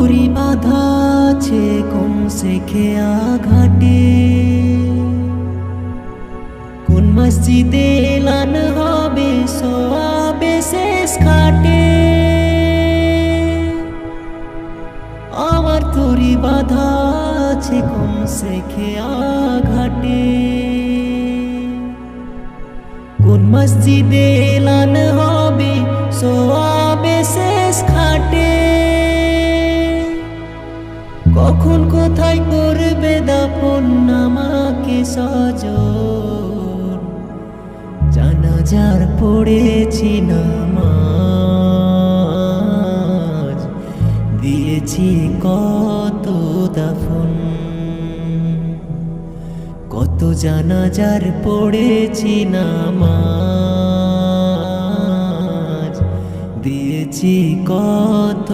তরি বাধা আছে কোন শেখেয়া ঘাটে, কোন মসজিদে এলান হবে সোয়াবে শেষ খাটে। আমার তরি বাধা আছে কোন শেখেয়া ঘাটে, কোন মসজিদে এলান হবে সোয়াবে শেষ খাটে। কখন কোথায় করবে দাফন আমাকে সজন, জানাজার পড়েছি নামাজ, দিয়েছি কত দাফন, কত জানাজার পড়েছি নামাজ, দিয়েছি কত